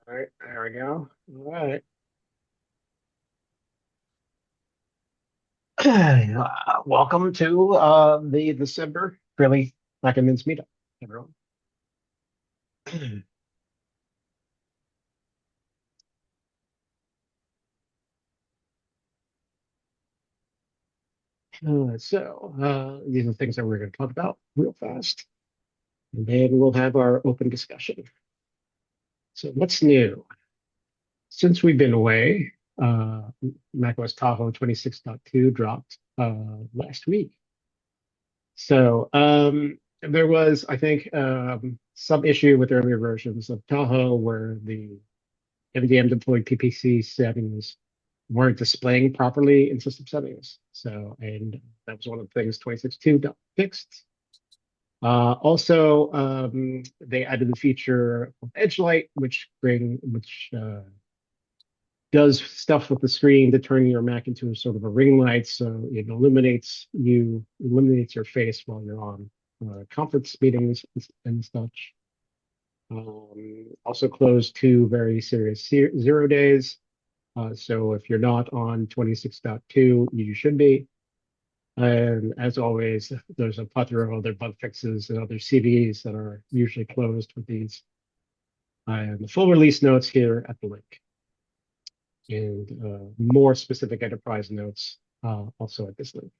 All right, there we go. All right. Welcome to the December really recommends meetup, everyone. These are the things that we're going to talk about real fast, and then we'll have our open discussion. So, what's new? Since we've been away, macOS Tahoe 26.2 dropped last week. There was, I think, some issue with earlier versions of Tahoe where the MDM deployed PPC settings weren't displaying properly in system settings. And that was one of the things 26.2 got fixed. They added the feature of Edge Light, which does stuff with the screen to turn your Mac into a sort of a ring light, so it eliminates your face while you're on conference meetings and such. Also closed two very serious 0 days. So if you're not on 26.2, you should be. And as always, there's a plethora of other bug fixes and other CVEs that are usually closed with these. And the full release notes here at the link. And more specific enterprise notes also at this link.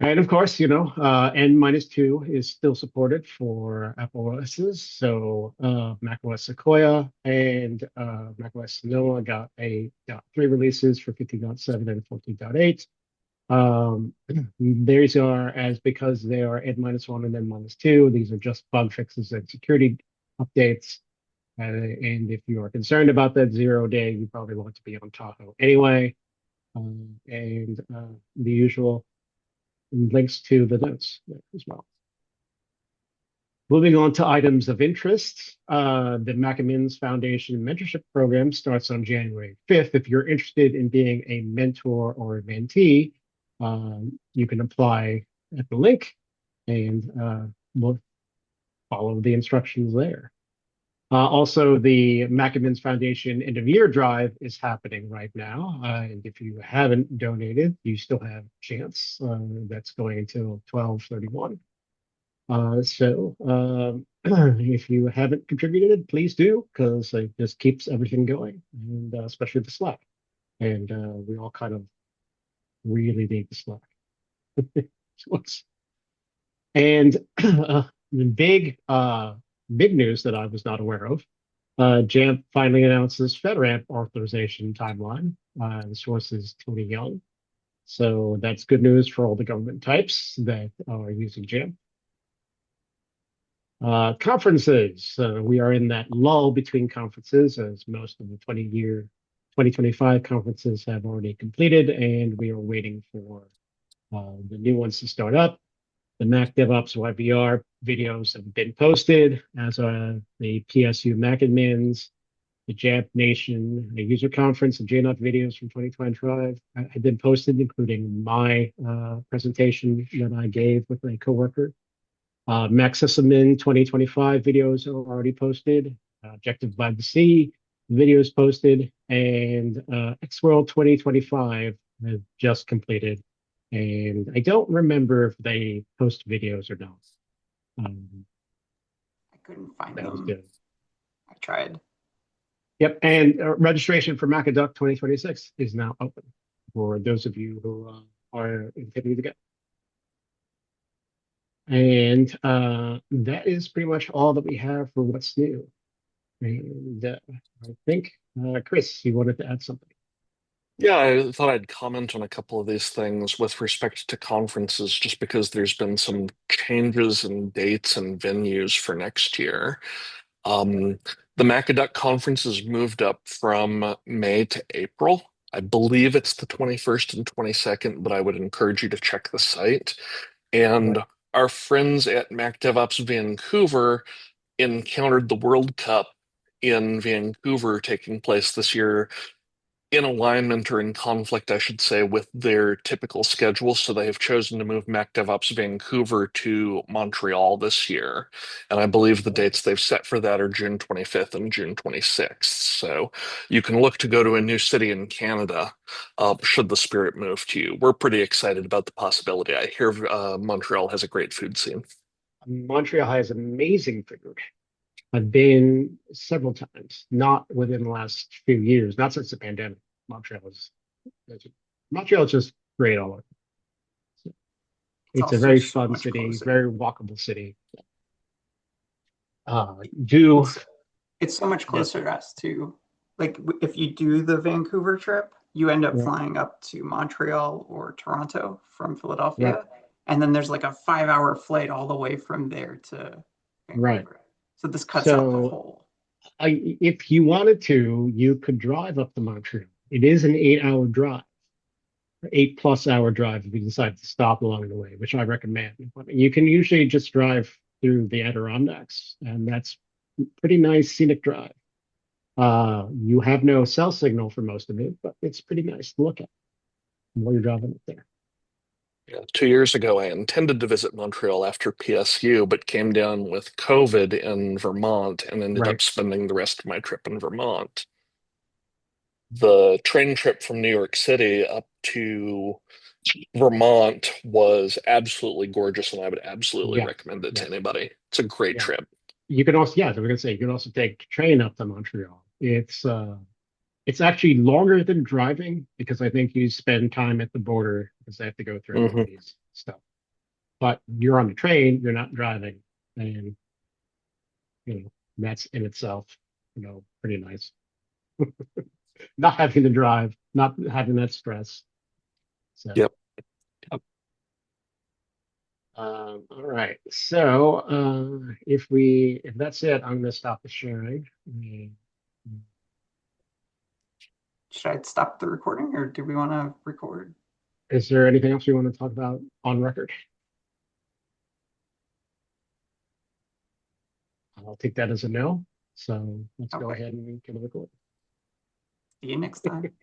And of course, N-2 is still supported for Apple OSs. So macOS Sequoia and macOS Sonoma got 3 releases for 15.7 and 14.8. These are because they are N-1 and N-2. These are just bug fixes and security updates. And if you are concerned about that 0 day, you probably want to be on Tahoe anyway. The usual links to the notes there as well. Moving on to items of interest, the Macamins Foundation Mentorship Program starts on January 5th. If you're interested in being a mentor or a mentee, you can apply at the link and we'll follow the instructions there. Also, the Macamins Foundation end of year drive is happening right now. And if you haven't donated, you still have a chance. That's going until 12/31. If you haven't contributed, please do, because it just keeps everything going, and especially the Slack. And we all kind of really need the Slack. And big news that I was not aware of. Jamf finally announces FedRAMP authorization timeline. The source is Tony Young. So that's good news for all the government types that are using Jamf. Conferences. We are in that lull between conferences as most of the 2025 conferences have already completed, and we are waiting for the new ones to start up. The Mac DevOps YVR videos have been posted, as are the PSU Mac admins, the Jamf Nation, the user conference, and JNOT videos from 2025 have been posted, including my presentation that I gave with my coworker. Mac Sysadmin 2025 videos are already posted. Objective by the Sea videos posted, and Xworld 2025 has just completed. And I don't remember if they post videos or not. I couldn't find That was them. good. I tried. Yep, and registration for Macaduck 2026 is now open for those of you who are intending to get. And that is pretty much all that we have for what's new. And I think, Chris, you wanted to add something. Yeah, I thought I'd comment on a couple of these things with respect to conferences, just because there's been some changes in dates and venues for next year. The Macaduck conference has moved up from May to April. I believe it's the 21st and 22nd, but I would encourage you to check the site. And our friends at Mac DevOps Vancouver encountered the World Cup in Vancouver taking place this year in alignment or in conflict, I should say, with their typical schedule. So they have chosen to move Mac DevOps Vancouver to Montreal this year. And I believe the dates they've set for that are June 25th and June 26th. So you can look to go to a new city in Canada, should the spirit move to you. We're pretty excited about the possibility. I hear Montreal has a great food scene. Montreal has amazing food. I've been several times, not within the last few years, not since the pandemic. Montreal is Montreal is just great all over. It's It's a also very so fun much city, closer. very walkable city. Do It's so much yeah, closer to us too. Like if you do the Vancouver trip, you end up right, flying up to Montreal or Toronto from right, Philadelphia, and then there's like a 5 hour flight all the way from there to right. Vancouver. So this cuts out the So whole. if you wanted to, you could drive up to Montreal. It is an 8 hour drive, 8+ hour drive if you decide to stop along the way, which I recommend. But you can usually just drive through the Adirondacks, and that's pretty nice scenic drive. You have no cell signal for most of it, but it's pretty nice to look at while you're driving up there. Yeah, 2 years ago, I intended to visit Montreal after PSU, but came down with COVID in Vermont and ended Right. up spending the rest of my trip in Vermont. The train trip from New York City up to Vermont was absolutely gorgeous, and I would absolutely Yeah. recommend it to Yeah. anybody. It's a great Yeah. trip. You can also, yeah, I was gonna say you can also take the train up to Montreal. It's actually longer than driving because I think you spend time at the border because they have to go through Hmm. everybody's stuff. But you're on the train, you're not driving, and that's in itself, pretty nice. Not having to drive, not having that stress. So, Yep. Yep. all right. So, if that's it, I'm gonna stop the sharing. Should I stop the recording or do we want to record? Is there anything else you want to talk about on record? I'll take that as a no. So let's go Okay. ahead and get a record. See you next time.